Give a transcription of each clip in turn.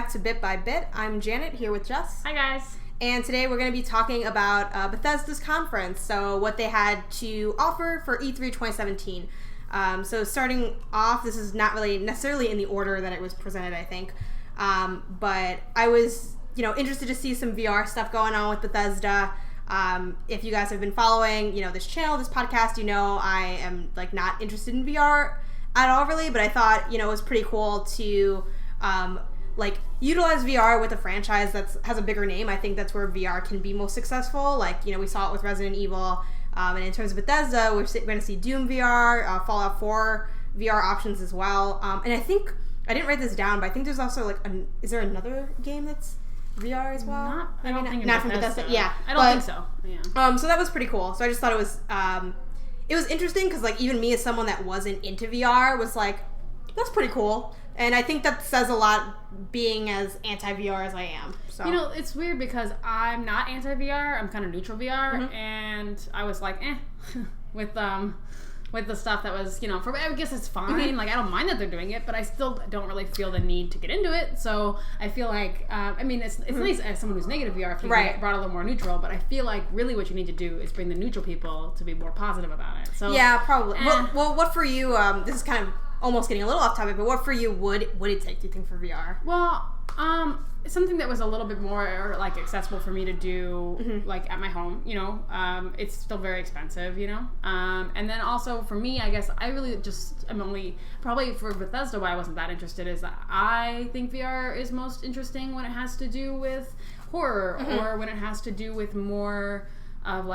back to Bit by Bit. I'm Janet, here with Jess. Hi, guys. And today we're going to be talking about Bethesda's conference, so what they had to offer for E3 2017. So starting off, this is not really necessarily in the order that it was presented, I think. But I was, interested to see some VR stuff going on with Bethesda. If you guys have been following, this channel, this podcast, I am not interested in VR at all, really. But I thought, it was pretty cool to utilize VR with a franchise that has a bigger name. I think that's where VR can be most successful. We saw it with Resident Evil. And in terms of Bethesda, we're going to see Doom VR, Fallout 4 VR options as well. And I think, I didn't write this down, but I think there's also is there another game that's VR as well? Not from Bethesda. Yeah. I don't think so. Yeah. So that was pretty cool. So I just thought it was interesting because even me as someone that wasn't into VR was like, that's pretty cool. And I think that says a lot being as anti-VR as I am. So. It's weird because I'm not anti-VR. I'm kind of neutral VR. Mm-hmm. And I was like, with the stuff that was, I guess it's fine. Mm-hmm. I don't mind that they're doing it, but I still don't really feel the need to get into it. So I feel like, it's mm-hmm. nice as someone who's negative VR if you brought a little more neutral, but I feel like really what you need to do is bring the neutral people to be more positive about it. So yeah, probably. Well, what for you, this is kind of almost getting a little off topic, but what for you would it take, do you think, for VR? Well, something that was a little bit more accessible for me to do, mm-hmm. At my home. It's still very expensive. And then also for me, I guess I really just am only probably for Bethesda. Why I wasn't that interested is that I think VR is most interesting when it has to do with horror mm-hmm. or when it has to do with more of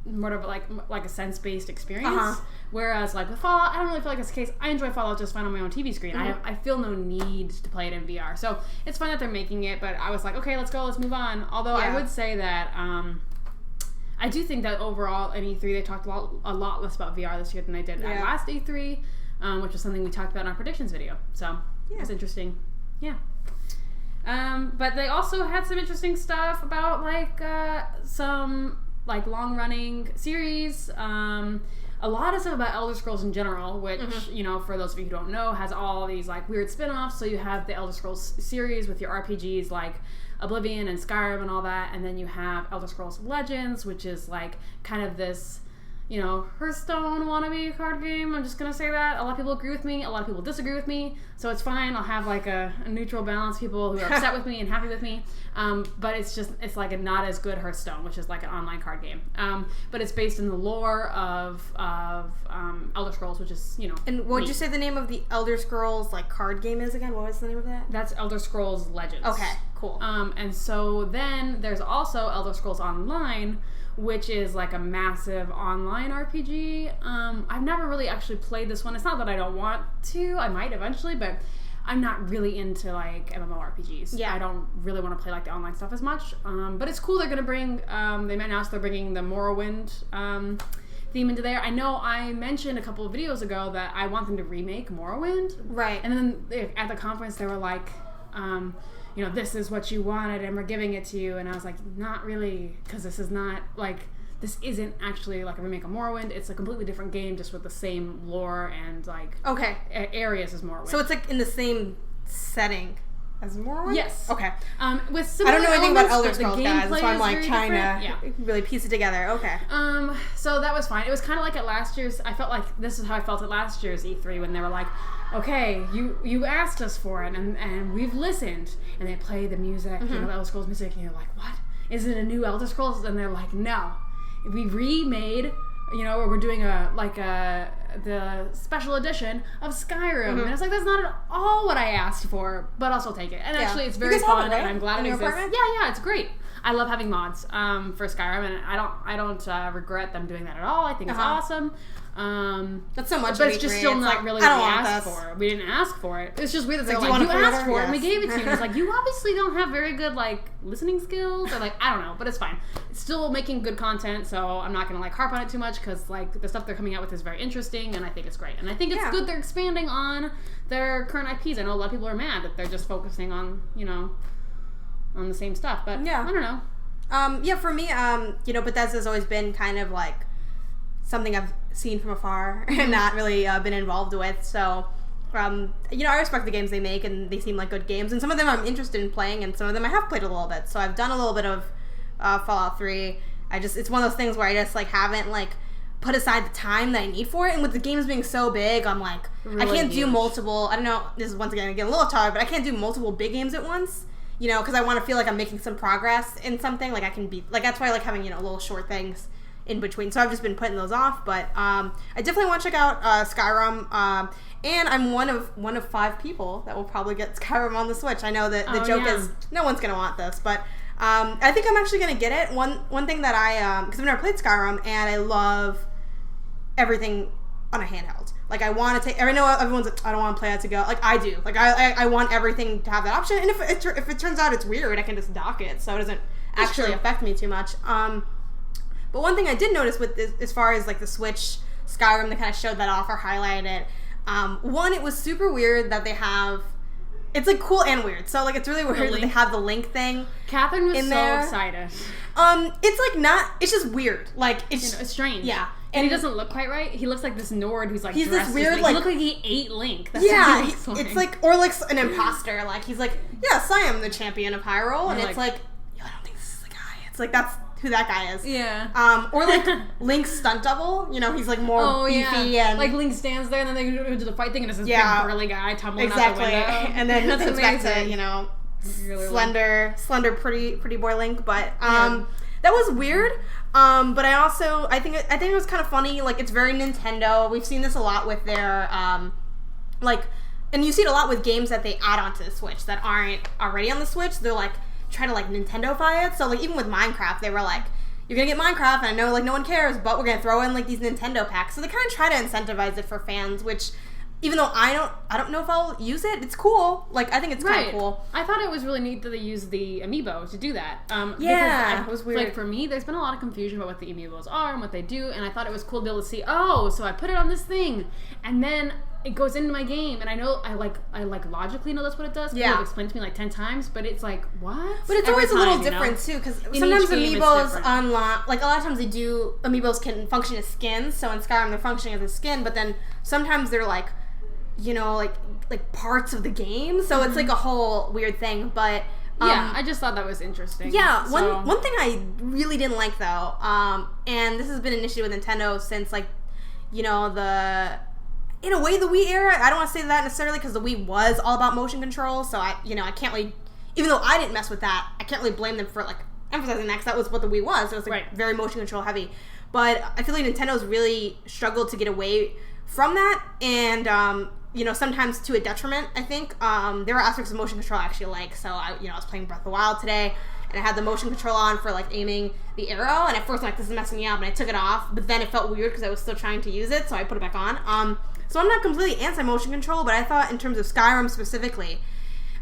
more of a sense-based experience. Uh-huh. Whereas with Fallout, I don't really feel like it's the case. I enjoy Fallout just fine on my own TV screen. Mm-hmm. I feel no need to play it in VR. So it's fine that they're making it, but I was like, okay, let's go, let's move on. Although I would say that I do think that overall in E3 they talked a lot less about VR this year than they did at last E3, which was something we talked about in our predictions video. So it was interesting. Yeah. But they also had some interesting stuff about some long-running series. A lot of stuff about Elder Scrolls in general, which, mm-hmm. For those of you who don't know, has all these, weird spin-offs. So you have the Elder Scrolls series with your RPGs, like Oblivion and Skyrim and all that. And then you have Elder Scrolls Legends, which is, kind of this, Hearthstone wannabe card game. I'm just going to say that. A lot of people agree with me. A lot of people disagree with me. So it's fine. I'll have, a neutral balance. People who are upset with me and happy with me. But it's a not as good Hearthstone, which is an online card game. But it's based in the lore of Elder Scrolls, which is, And what would you say the name of the Elder Scrolls, card game is again? What was the name of that? That's Elder Scrolls Legends. Okay, cool. And so then there's also Elder Scrolls Online, which is a massive online RPG. I've never really actually played this one. It's not that I don't want to. I might eventually, but I'm not really into MMORPGs. Yeah. I don't really want to play the online stuff as much. But it's cool they're going to bring, they announced they're bringing the Morrowind theme into there. I know I mentioned a couple of videos ago that I want them to remake Morrowind. Right. And then at the conference they were like, this is what you wanted and we're giving it to you. And I was like, not really, because this is not, this isn't actually a remake of Morrowind. It's a completely different game, just with the same lore and, okay. Areas as Morrowind. So it's, in the same setting as Morrowind? Yes. Okay. With similar I don't know anything about Elder Scrolls, guys. That's why I'm, trying to really piece it together. Okay. So that was fine. It was kind of at last year's, I felt like this is how I felt at last year's E3 when they were like, okay, you asked us for it, and we've listened. And they play the music, mm-hmm. the Elder Scrolls music, and you're like, what? Is it a new Elder Scrolls? And they're like, no. We remade, or we're doing the special edition of Skyrim. Mm-hmm. And it's that's not at all what I asked for, but I'll still take it. And actually, it's very fun, and I'm glad it exists. Yeah, it's great. I love having mods for Skyrim, and I don't regret them doing that at all. I think it's awesome. That's so much, but it's just still not really what we asked for. We didn't ask for it. It's just weird that they're you asked for it and we gave it to you. And it's you obviously don't have very good listening skills, or I don't know, but it's fine. It's still making good content, so I'm not gonna harp on it too much because the stuff they're coming out with is very interesting, and I think it's great. And I think it's good they're expanding on their current IPs. I know a lot of people are mad that they're just focusing on on the same stuff, but I don't know. For me, Bethesda's always been kind of something I've seen from afar and not really been involved with. So I respect the games they make, and they seem like good games, and some of them I'm interested in playing, and some of them I have played a little bit. So I've done a little bit of Fallout 3. It's one of those things where I just, like, haven't, like, put aside the time that I need for it, and with the games being so big, I'm like, really I can't do multiple, I don't know, this is once again going to get a little tired, but I can't do multiple big games at once, because I want to feel like I'm making some progress in something, like I can be, like, that's why I like having, little short things in between, so I've just been putting those off, but I definitely want to check out Skyrim, and I'm one of 5 people that will probably get Skyrim on the Switch. I know that the joke is, no one's going to want this, but I think I'm actually going to get it. One thing that because I've never played Skyrim, and I love everything on a handheld. Like, I want to take, I know everyone's like, I don't want to play that to go. Like, I do. Like, I want everything to have that option. And if it turns out it's weird, I can just dock it, so it doesn't actually affect me too much. But one thing I did notice with this, as far as, like, the Switch Skyrim, they kind of showed that off or highlighted it. One, it was super weird that they have, it's, like, cool and weird. So, like, it's really weird that they have the Link thing. Catherine was in so there. Excited. It's, like, not, it's just weird. Like, it's strange. Yeah. And he doesn't look quite right. He looks like this Nord who's, like, he's dressed this weird, like, he looked like he ate Link. That's yeah, what he looks like. It's like, or like an imposter. Like, he's like, yes, I am the champion of Hyrule. And it's like, yo, I don't think this is the guy. It's like, that's who that guy is. Yeah. Or like Link's stunt double. He's like more beefy and like Link stands there and then they do the fight thing and it's this big burly guy tumbling out the window. And then it's back to, slender, pretty boy Link. But that was weird. But I think it was kind of funny. Like, it's very Nintendo. We've seen this a lot with their and you see it a lot with games that they add onto the Switch that aren't already on the Switch. They're like try to like Nintendo-fy it. So like even with Minecraft, they were like, you're gonna get Minecraft, and I know like no one cares, but we're gonna throw in like these Nintendo packs. So they kind of try to incentivize it for fans, which even though I don't know if I'll use it, it's cool. Like, I think it's kind of cool. I thought it was really neat that they used the amiibo to do that. It was weird. Like, for me, there's been a lot of confusion about what the amiibos are and what they do, and I thought it was cool to be able to see, so I put it on this thing, and then it goes into my game, and I know I logically know that's what it does. People have explained to me like 10 times, but it's like, what? But it's always a little different too, because sometimes amiibos unlock, like a lot of times amiibos can function as skins. So in Skyrim they're functioning as a skin, but then sometimes they're like, like parts of the game. So it's like a whole weird thing. But I just thought that was interesting. Yeah, one thing I really didn't like though, and this has been an issue with Nintendo since like, in a way, the Wii era, I don't want to say that necessarily because the Wii was all about motion control, so I can't really, even though I didn't mess with that, I can't really blame them for like emphasizing that because that was what the Wii was. It was like very motion control heavy. But I feel like Nintendo's really struggled to get away from that, and sometimes to a detriment. I think there were aspects of motion control I actually like. So I was playing Breath of the Wild today, and I had the motion control on for like aiming the arrow, and at first I'm like, this is messing me up, and I took it off, but then it felt weird because I was still trying to use it, so I put it back on. So I'm not completely anti-motion control, but I thought in terms of Skyrim specifically,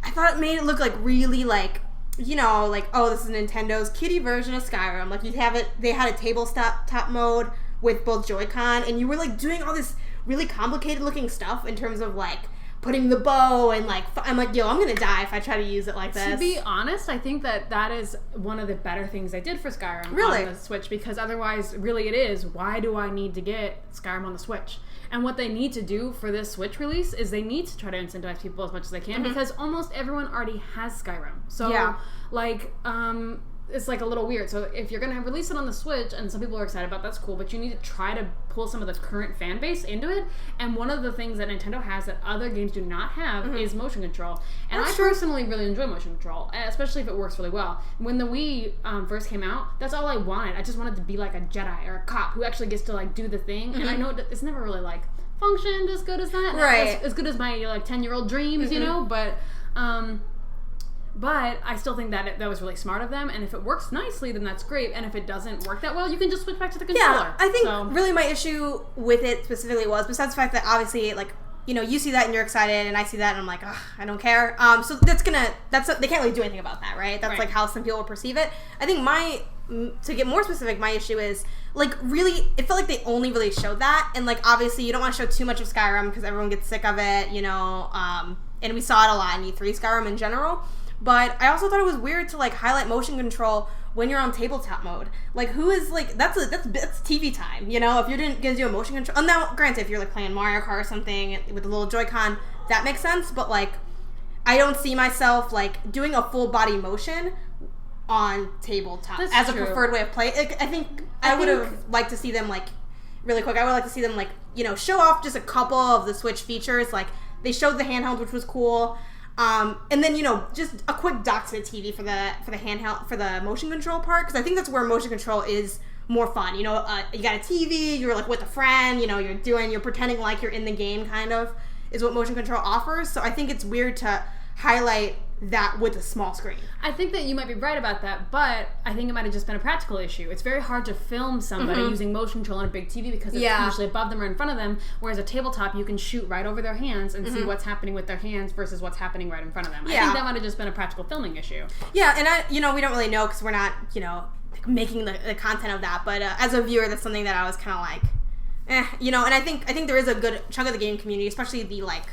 I thought it made it look like really like, this is Nintendo's kiddie version of Skyrim. Like they had a tabletop mode with both Joy-Con, and you were like doing all this really complicated looking stuff in terms of like putting the bow and like, I'm like, yo, I'm gonna die if I try to use it like this. To be honest, I think that is one of the better things they did for Skyrim on the Switch, because otherwise, really it is, why do I need to get Skyrim on the Switch? And what they need to do for this Switch release is they need to try to incentivize people as much as they can, because almost everyone already has Skyrim. So, it's like a little weird. So if you're going to release it on the Switch, and some people are excited about, that's cool, but you need to try to pull some of the current fan base into it. And one of the things that Nintendo has that other games do not have is motion control. And I personally really enjoy motion control, especially if it works really well. When the Wii first came out, that's all I wanted. I just wanted to be like a Jedi or a cop who actually gets to like do the thing. And I know it's never really like functioned as good as that. Right. As good as my like 10-year-old dreams, but I still think that that was really smart of them, and if it works nicely, then that's great, and if it doesn't work that well, you can just switch back to the controller. Yeah, I think really my issue with it specifically was, besides the fact that obviously, like, you see that and you're excited, and I see that and I'm like, ugh, I don't care. So they can't really do anything about that, right? That's like how some people will perceive it. I think to get more specific, my issue is, like, really, it felt like they only really showed that, and, like, obviously you don't want to show too much of Skyrim because everyone gets sick of it, and we saw it a lot in E3 Skyrim in general. But I also thought it was weird to, like, highlight motion control when you're on tabletop mode. Like, who is, like, that's TV time, if you're gonna do a motion control. Now, granted, if you're, like, playing Mario Kart or something with a little Joy-Con, that makes sense, but like I don't see myself like doing a full body motion on tabletop as a preferred way of play. I think I would have liked to see them like really quick. I would like to see them like, you know, show off just a couple of the Switch features. Like they showed the handheld, which was cool. And then, you know, just a quick dock to the TV for the handheld, for the motion control part, because I think that's where motion control is more fun. You know, you got a TV, you're like with a friend, you know, you're pretending like you're in the game, kind of, is what motion control offers. So I think it's weird to highlight that with a small screen. I think that you might be right about that, but I think it might have just been a practical issue. It's very hard to film somebody using motion control on a big TV because it's usually above them or in front of them, whereas a tabletop, you can shoot right over their hands and see what's happening with their hands versus what's happening right in front of them. I think that might have just been a practical filming issue. Yeah, and we don't really know because we're not, you know, making the content of that, but as a viewer, that's something that I was kind of like, you know, and I think there is a good chunk of the gaming community, especially the, like,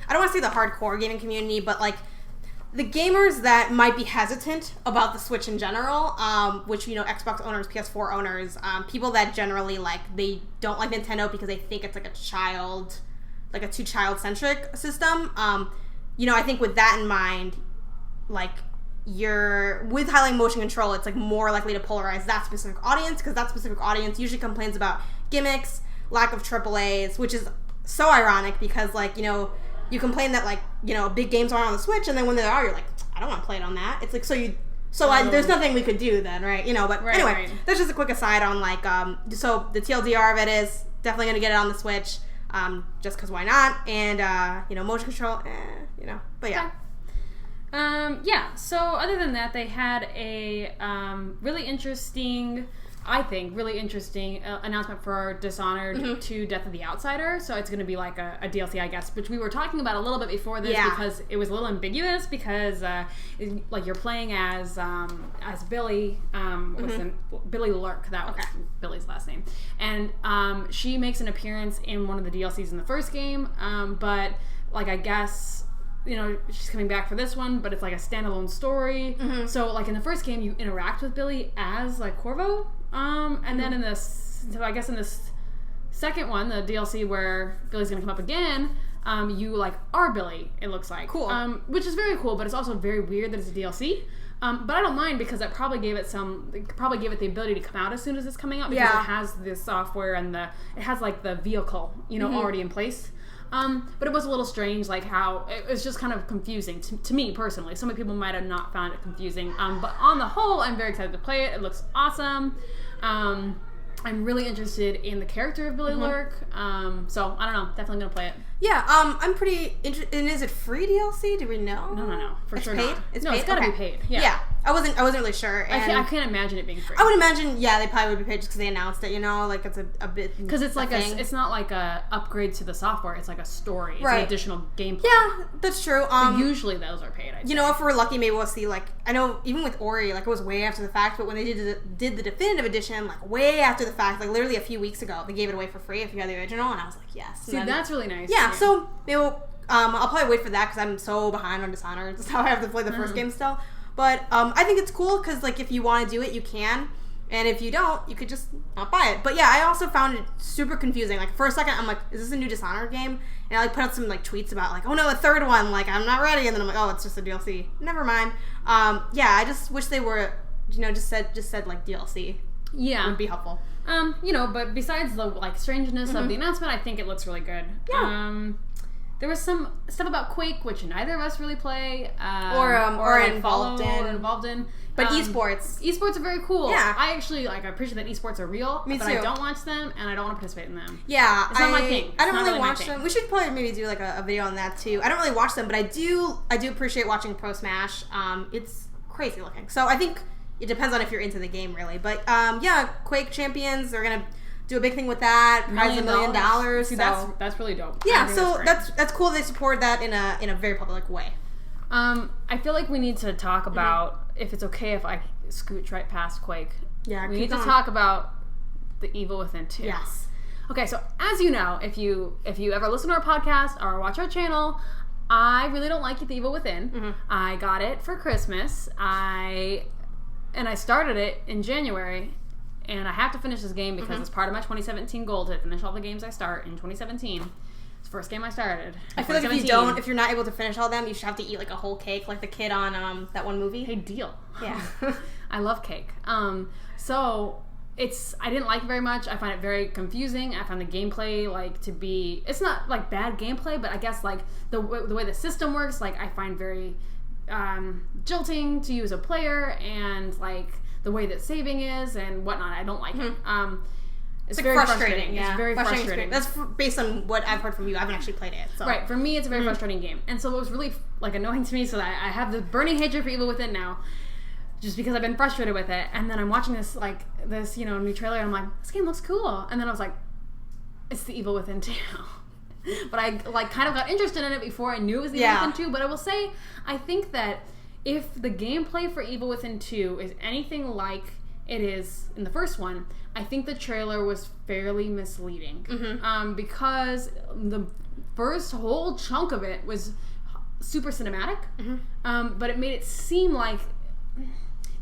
I don't want to say the hardcore gaming community, but like the gamers that might be hesitant about the Switch in general, which, you know, Xbox owners, PS4 owners, people that generally like, they don't like Nintendo because they think it's like a too child-centric system. You know, I think with that in mind, like, with highlighting motion control, it's like more likely to polarize that specific audience, because that specific audience usually complains about gimmicks, lack of AAAs, which is so ironic because, like, you know, you complain that, like, you know, big games aren't on the Switch, and then when they are, you're like, I don't want to play it on that. It's like, there's nothing we could do then, right? You know, but anyway, that's just a quick aside on, like, so the TLDR of it is definitely going to get it on the Switch, just because why not? And, you know, motion control, you know, but yeah. Okay. So other than that, they had a really interesting announcement for Dishonored 2 Death of the Outsider. So it's going to be like a DLC, I guess, which we were talking about a little bit before this because it was a little ambiguous because like you're playing as Billy, Billy Lurk, that was Billy's last name. And she makes an appearance in one of the DLCs in the first game, but like I guess, you know, she's coming back for this one, but it's like a standalone story. So like in the first game, you interact with Billy as like Corvo, and then in this second one, the DLC where Billy's gonna come up again, you like are Billy, it looks like. Cool. Which is very cool, but it's also very weird that it's a DLC. But I don't mind because that probably gave it the ability to come out as soon as it's coming out because it has this software and it has like the vehicle, you know, already in place. But it was a little strange, like how it was just kind of confusing to me personally. Some people might have not found it confusing. But on the whole, I'm very excited to play it. It looks awesome. I'm really interested in the character of Billy Lurk. So I don't know. Definitely gonna play it. Yeah. I'm pretty interested. And is it free DLC? Do we know? No. For sure paid? Not. It's no, paid? It's gotta be paid. Yeah. I wasn't really sure. And I can't imagine it being free. I would imagine, they probably would be paid just because they announced it. You know, like it's a bit because it's like it's not like a upgrade to the software. It's like a story. It's an additional gameplay. Yeah, that's true. So usually those are paid. You know, if we're lucky, maybe we'll see. Like I know even with Ori, like it was way after the fact. But when they did the definitive edition, like way after the fact, like literally a few weeks ago, they gave it away for free if you had the original, and I was like, yes. See, that's really nice. Yeah. So maybe I'll probably wait for that because I'm so behind on Dishonored. That's how I have to play the first game still. But I think it's cool because, like, if you want to do it, you can. And if you don't, you could just not buy it. But, yeah, I also found it super confusing. Like, for a second, I'm like, is this a new Dishonored game? And I, like, put out some, like, tweets about, like, oh, no, a third one. Like, I'm not ready. And then I'm like, oh, it's just a DLC. Never mind. Yeah, I just wish they were, you know, just said like, DLC. Yeah. It would be helpful. You know, but besides the, like, strangeness of the announcement, I think it looks really good. Yeah. There was some stuff about Quake, which neither of us really play, or like involved in. But esports are very cool. Yeah, I actually I appreciate that esports are real. Me but too. I don't watch them, and I don't want to participate in them. Yeah, it's not my thing. I don't really watch them. We should probably maybe do like a video on that too. I don't really watch them, but I do appreciate watching Pro Smash. It's crazy looking. So I think it depends on if you're into the game really. But yeah, Quake Champions, they're gonna do a big thing with that. Prize $1 million. See, so that's really dope. Yeah, so that's cool. They support that in a very public way. I feel like we need to talk about if it's okay if I scooch right past Quake. Yeah, we need to talk about The Evil Within 2. Yes. Okay, so as you know, if you ever listen to our podcast or watch our channel, I really don't like The Evil Within. I got it for Christmas. I started it in January. And I have to finish this game because it's part of my 2017 goal to finish all the games I start in 2017. It's the first game I started. I feel like if you're not able to finish all of them, you should have to eat like a whole cake, like the kid on that one movie. Hey, deal. Yeah. I love cake. So I didn't like it very much. I find it very confusing. I find the gameplay it's not like bad gameplay, but I guess like the way the system works, like I find very jilting to you as a player, and like the way that saving is and whatnot. I don't like it. It's like very frustrating. Yeah. It's very frustrating. That's based on what I've heard from you. I haven't actually played it. So. Right. For me, it's a very frustrating game. And so what was really like annoying to me, so that I have the burning hatred for Evil Within now, just because I've been frustrated with it. And then I'm watching this new trailer, and I'm like, this game looks cool. And then I was like, it's the Evil Within 2. But I kind of got interested in it before I knew it was the Evil Within 2. But I will say, I think that if the gameplay for Evil Within 2 is anything like it is in the first one, I think the trailer was fairly misleading. Because the first whole chunk of it was super cinematic, but it made it seem like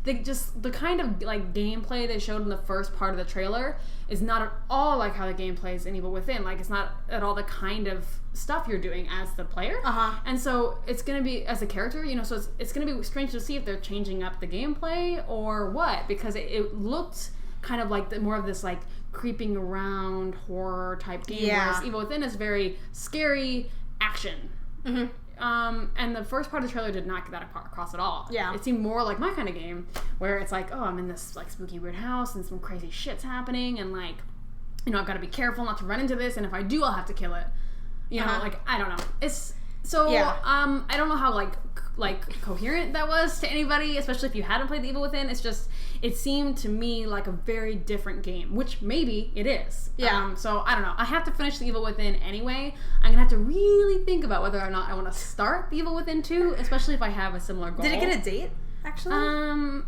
the kind of like gameplay they showed in the first part of the trailer is not at all like how the gameplay is in Evil Within. Like, it's not at all the kind of stuff you're doing as the player. And so it's going to be, as a character, so it's going to be strange to see if they're changing up the gameplay or what, because it looked kind of like more of this like creeping around horror type game, whereas Evil Within is very scary action. And the first part of the trailer did not get that across at all. Yeah. It seemed more like my kind of game, where it's like, oh, I'm in this like spooky weird house and some crazy shit's happening, and like, I've got to be careful not to run into this, and if I do, I'll have to kill it. Like, I don't know. It's so I don't know how like coherent that was to anybody, especially if you hadn't played the Evil Within. It's just, it seemed to me like a very different game, which maybe it is. So I don't know. I have to finish the Evil Within anyway. I'm gonna have to really think about whether or not I want to start the Evil Within 2, especially if I have a similar goal. Did it get a date, actually? I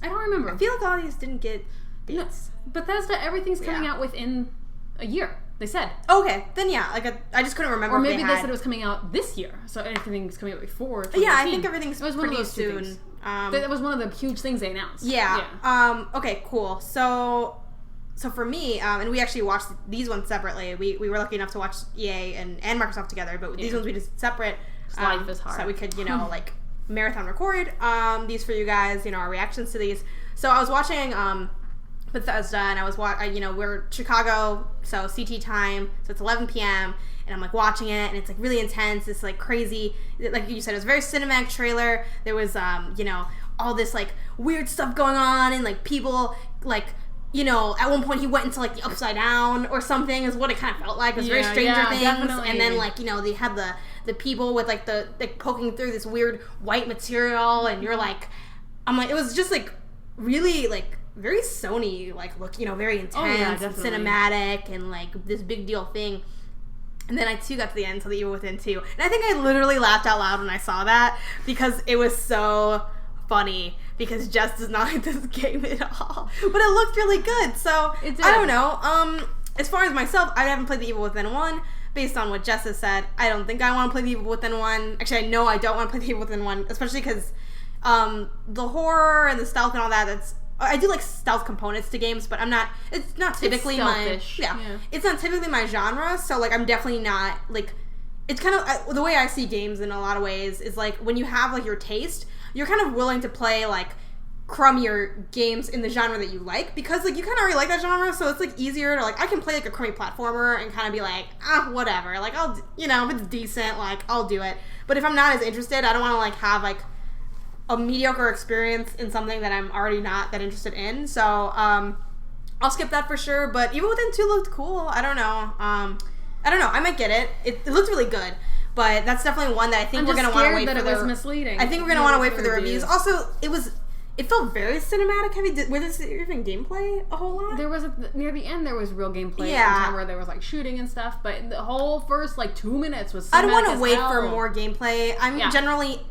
don't remember. I feel like all these didn't get dates. No, Bethesda, everything's coming out within a year. They said. Okay, then I just couldn't remember. Or maybe they said it was coming out this year, so everything's coming out before. Yeah, I think everything's pretty soon. That was one of the huge things they announced. Yeah. Okay, cool. So for me, and we actually watched these ones separately. We were lucky enough to watch EA and Microsoft together, but these ones we did separate. Life is hard. So we could, like marathon record these for you guys. Our reactions to these. So I was watching Bethesda, and I was we're Chicago, so CT time, so it's 11 p.m. and I'm like watching it, and it's like really intense. It's like crazy, like you said, it was a very cinematic trailer. There was all this like weird stuff going on, and like people like at one point he went into like the upside down or something is what it kind of felt like. It was very Stranger Things, definitely. And then like they had the people with like the poking through this weird white material, and you're like, I'm like, it was just like really like very Sony like look, very intense and cinematic and like this big deal thing. And then I too got to the end to the Evil Within 2, and I think I literally laughed out loud when I saw that, because it was so funny, because Jess does not like this game at all, but it looked really good. So I don't know. As far as myself, I haven't played the Evil Within 1. Based on what Jess has said, I don't think I want to play the Evil Within 1. Actually, I know I don't want to play the Evil Within 1, especially because the horror and the stealth and all that, I do like stealth components to games, but it's not typically it's not typically my genre, so like I'm definitely not like, it's kind of the way I see games in a lot of ways is like when you have like your taste, you're kind of willing to play like crummier games in the genre that you like, because like you kind of already like that genre, so it's like easier to like, I can play like a crummy platformer and kind of be like, whatever, like I'll if it's decent, like I'll do it. But if I'm not as interested, I don't want to like have like a mediocre experience in something that I'm already not that interested in. So I'll skip that for sure. But Evil Within 2 looked cool. I don't know. I might get it. It looked really good. But that's definitely one that I think we're going to want to wait for. It was misleading. I think we're going to want to wait for the reviews. Also, it felt very cinematic heavy. Was there even gameplay a whole lot? There was near the end there was real gameplay. Yeah, where there was like shooting and stuff. But the whole first like 2 minutes was cinematic. I don't want to wait for more gameplay. I'm generally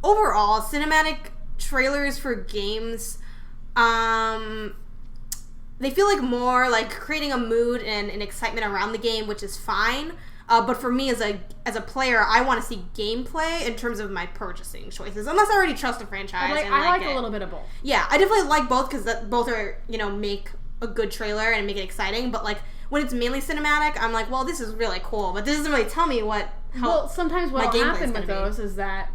overall, cinematic trailers for games, they feel like more like creating a mood and an excitement around the game, which is fine. But for me as a player, I want to see gameplay in terms of my purchasing choices, unless I already trust the franchise. I like a little bit of both. Yeah, I definitely like both, because both are make a good trailer and make it exciting. But like when it's mainly cinematic, I'm like, well, this is really cool, but this doesn't really tell me what. Well, sometimes what'll happen with those is that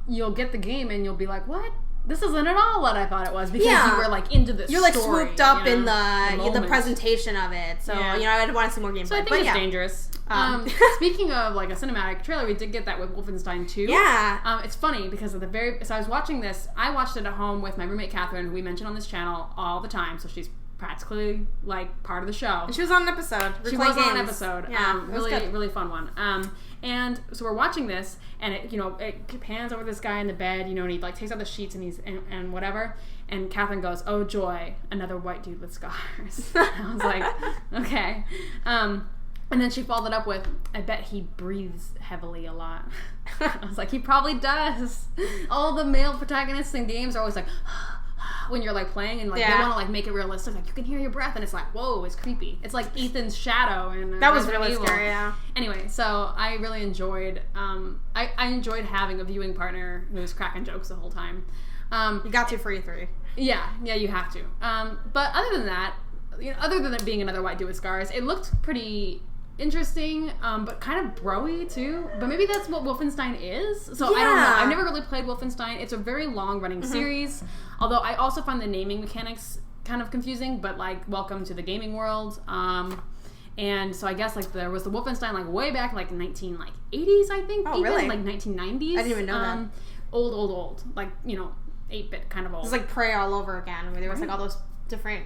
you'll get the game and you'll be like, what? This isn't at all what I thought it was, because you were like into the You're like swooped up in the presentation of it. So I'd want to see more gameplay. So I think it's dangerous. Speaking of like a cinematic trailer, we did get that with Wolfenstein II. Yeah. It's funny because so I was watching this. I watched it at home with my roommate Catherine, who we mention on this channel all the time. So she's practically like part of the show. And she was on an episode. She was on an episode. Yeah, really fun one. And so we're watching this, and it pans over this guy in the bed, and he like takes out the sheets and whatever. And Catherine goes, "Oh joy, another white dude with scars." I was like, okay. And then she followed it up with, "I bet he breathes heavily a lot." I was like, he probably does. All the male protagonists in games are always like, when you're like playing and like they want to like make it realistic, like you can hear your breath and it's like, whoa, it's creepy. It's like Ethan's shadow and that was really scary. Yeah. Anyway, so I really enjoyed. I enjoyed having a viewing partner who was cracking jokes the whole time. You got to for E3. Yeah, you have to. But other than that, other than it being another white dude with scars, it looked pretty interesting, but kind of bro-y too. But maybe that's what Wolfenstein is. So I don't know. I've never really played Wolfenstein. It's a very long-running series. Although I also find the naming mechanics kind of confusing. But like, welcome to the gaming world. And so I guess like there was the Wolfenstein like way back like 80s, I think. Oh, really? Like 1990s. I didn't even know that. Old. Like 8-bit kind of old. It's like Prey all over again, where there was like all those different.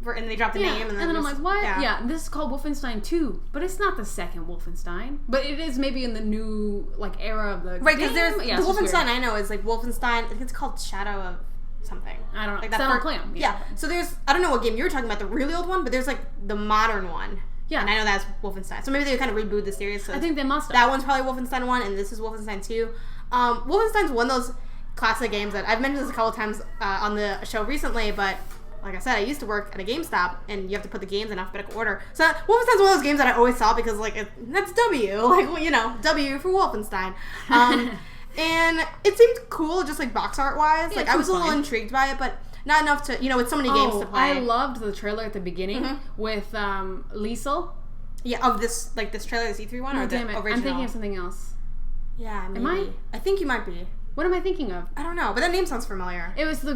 And they dropped the name, and then I'm like, what? Yeah, this is called Wolfenstein II, but it's not the second Wolfenstein. But it is maybe in the new like era of the game. Right, because there's the Wolfenstein I know is like Wolfenstein. I think it's called Shadow of something. I don't know. Like that I don't play them. Yeah. So there's I don't know what game you were talking about, the really old one, but there's like the modern one. Yeah. And I know that's Wolfenstein. So maybe they kind of rebooted the series. So I think they must have. That one's probably Wolfenstein 1, and this is Wolfenstein 2. Wolfenstein's one of those classic games that I've mentioned this a couple times on the show recently, but like I said, I used to work at a GameStop, and you have to put the games in alphabetical order. So Wolfenstein's one of those games that I always saw because, like, that's W. Like, W for Wolfenstein. And it seemed cool, just, like, box art-wise. Yeah, like, I was a little intrigued by it, but not enough to, with so many games to play. I loved the trailer at the beginning with Liesel. Yeah, of this trailer, this E3 one, or the original? I'm thinking of something else. Yeah, maybe. Am I? I think you might be. What am I thinking of? I don't know, but that name sounds familiar. It was the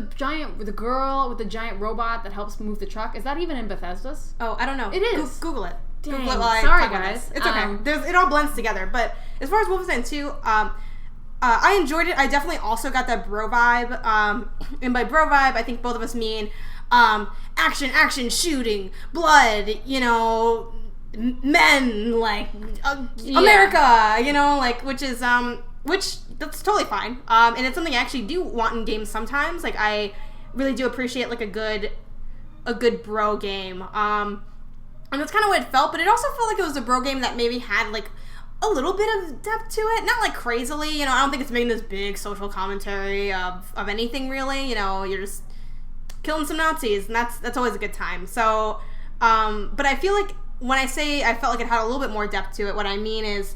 girl with the giant robot that helps move the truck. Is that even in Bethesda's? Oh, I don't know. It is. Google it. Dang. Google it while Sorry, I talk guys. It's okay. It all blends together. But as far as Wolfenstein 2, I enjoyed it. I definitely also got that bro vibe. And by bro vibe, I think both of us mean action, shooting, blood, men, like America, which is which that's totally fine. And it's something I actually do want in games sometimes. Like, I really do appreciate like a good bro game. And that's kind of what it felt, but it also felt like it was a bro game that maybe had like a little bit of depth to it. Not like crazily, I don't think it's making this big social commentary of anything really. You're just killing some Nazis, and that's always a good time. So, but I feel like when I say I felt like it had a little bit more depth to it, what I mean is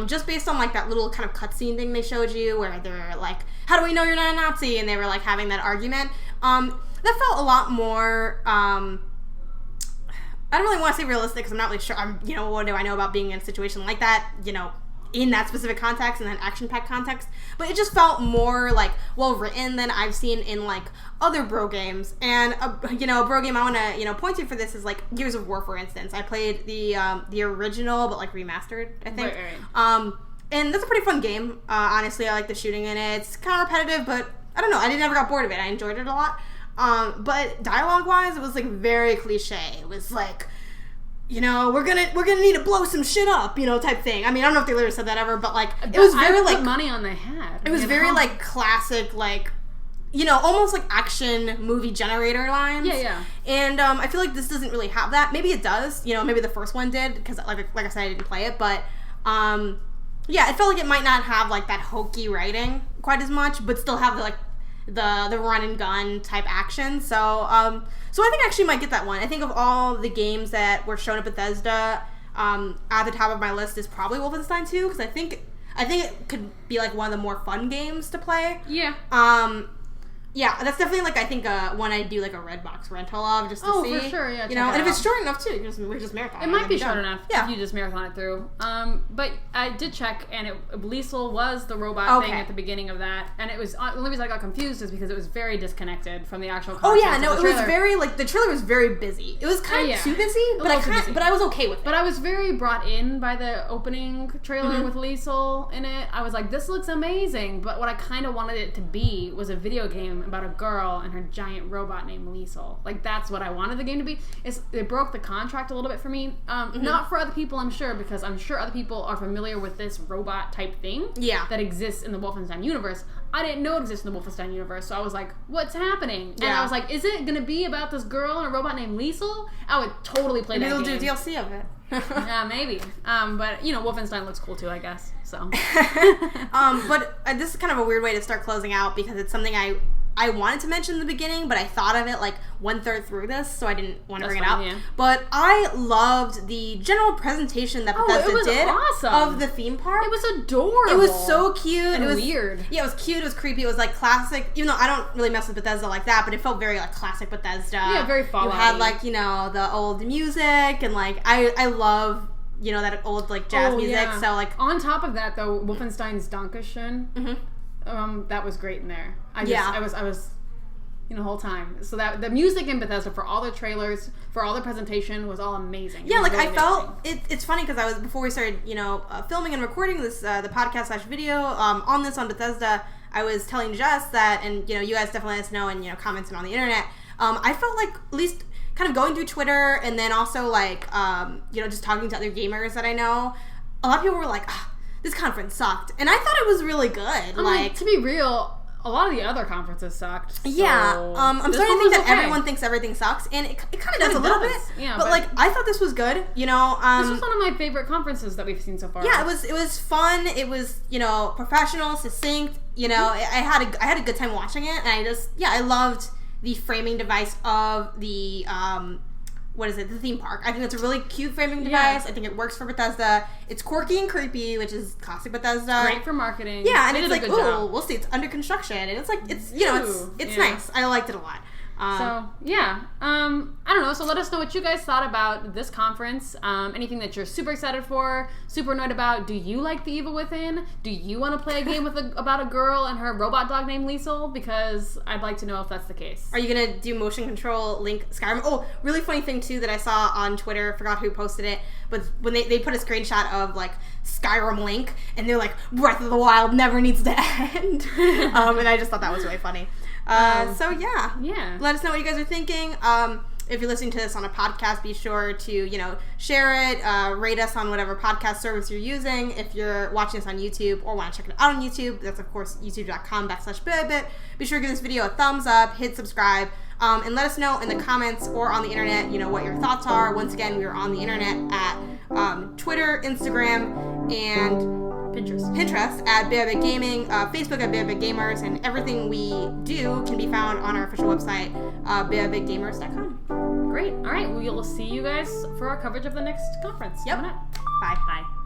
just based on like that little kind of cutscene thing they showed you where they're like, how do we know you're not a Nazi? And they were like having that argument. That felt a lot more, I don't really want to say realistic because I'm not really sure. What do I know about being in a situation like that, in that specific context and that action-packed context. But it just felt more like well-written than I've seen in like other bro games. And a bro game I want to point to for this is like Gears of War, for instance. I played the original but like remastered, I think. Right. And that's a pretty fun game. Honestly, I like the shooting in it. It's kind of repetitive, but I don't know. I never got bored of it. I enjoyed it a lot. But dialogue-wise, it was like very cliche. It was like, we're gonna need to blow some shit up, type thing. I mean, I don't know if they literally said that ever, but like it was very like money on the head. It was very like classic, like almost like action movie generator lines. Yeah. And I feel like this doesn't really have that. Maybe it does. Maybe the first one did because like I said, I didn't play it, but yeah, it felt like it might not have like that hokey writing quite as much, but still have the run and gun type action. So I think I actually might get that one. I think of all the games that were shown at Bethesda, at the top of my list is probably Wolfenstein 2 because I think it could be like one of the more fun games to play. Yeah. Yeah, that's definitely like I think one I do like a Redbox rental of just to see. Oh, for sure, yeah. You know, and if it's short enough too, we're just marathon. It might be short enough. Yeah, if you just marathon it through. But I did check, and Liesel was the robot thing at the beginning of that, and it was the only reason I got confused is because it was very disconnected from the actual. Oh yeah, no, it was very like the trailer was very busy. It was kind of too busy, but I was okay with it. But I was very brought in by the opening trailer with Liesel in it. I was like, this looks amazing. But what I kind of wanted it to be was a video game about a girl and her giant robot named Liesel. Like, that's what I wanted the game to be. It broke the contract a little bit for me. Not for other people, I'm sure, because I'm sure other people are familiar with this robot type thing that exists in the Wolfenstein universe. I didn't know it existed in the Wolfenstein universe, so I was like, what's happening? And I was like, is it going to be about this girl and a robot named Liesel? I would totally play that game. Maybe they'll do DLC of it. Yeah, maybe. But, Wolfenstein looks cool too, I guess. So. But this is kind of a weird way to start closing out because it's something I wanted to mention in the beginning, but I thought of it like 1/3 through this, so I didn't want to bring it up. Yeah. But I loved the general presentation that Bethesda did of the theme park. It was adorable. It was so cute. And it was weird. Yeah, it was cute. It was creepy. It was like classic. Even though I don't really mess with Bethesda like that, but it felt very like classic Bethesda. Yeah, very Fallout. You had like the old music and like I love that old like jazz music. Yeah. So like on top of that though, Wolfenstein's Dankeschön. That was great in there. I was the whole time. So that the music in Bethesda for all the trailers, for all the presentation was all amazing. Yeah, like really I felt it's funny because before we started, filming and recording this the podcast / video on Bethesda, I was telling Jess that, and you guys definitely let us know and commenting on the internet. I felt like at least kind of going through Twitter and then also like just talking to other gamers that I know, a lot of people were like, this conference sucked, and I thought it was really good. Like, to be real, a lot of the other conferences sucked. So yeah, I'm starting to think that everyone thinks everything sucks, and it kind of does a little bit. Yeah, but like I thought this was good. This was one of my favorite conferences that we've seen so far. Yeah, it was fun. It was professional, succinct. I had a good time watching it, and I loved the framing device of the the theme park. I think it's a really cute framing device. I think it works for Bethesda. It's quirky and creepy, which is classic Bethesda. Great for marketing. Yeah, and it's like, we'll see, it's under construction, and it's like, it's nice. I liked it a lot. I don't know. So let us know what you guys thought about this conference. Anything that you're super excited for, super annoyed about. Do you like The Evil Within? Do you want to play a game about a girl and her robot dog named Liesel? Because I'd like to know if that's the case. Are you going to do motion control Link Skyrim? Oh, really funny thing too that I saw on Twitter. Forgot who posted it. But when they put a screenshot of like Skyrim Link, and they're like, Breath of the Wild never needs to end. And I just thought that was really funny. Yeah. Let us know what you guys are thinking. If you're listening to this on a podcast, be sure to, share it, rate us on whatever podcast service you're using. If you're watching this on YouTube or want to check it out on YouTube, that's of course youtube.com/bit. Be sure to give this video a thumbs up, hit subscribe, and let us know in the comments or on the internet, what your thoughts are. Once again, we are on the internet at Twitter, Instagram, and Pinterest at Bearbit Gaming, Facebook at Bearbit Gamers, and everything we do can be found on our official website, bearbitgamers.com. Great. All right. We will see you guys for our coverage of the next conference. Yep. Coming up. Bye. Bye.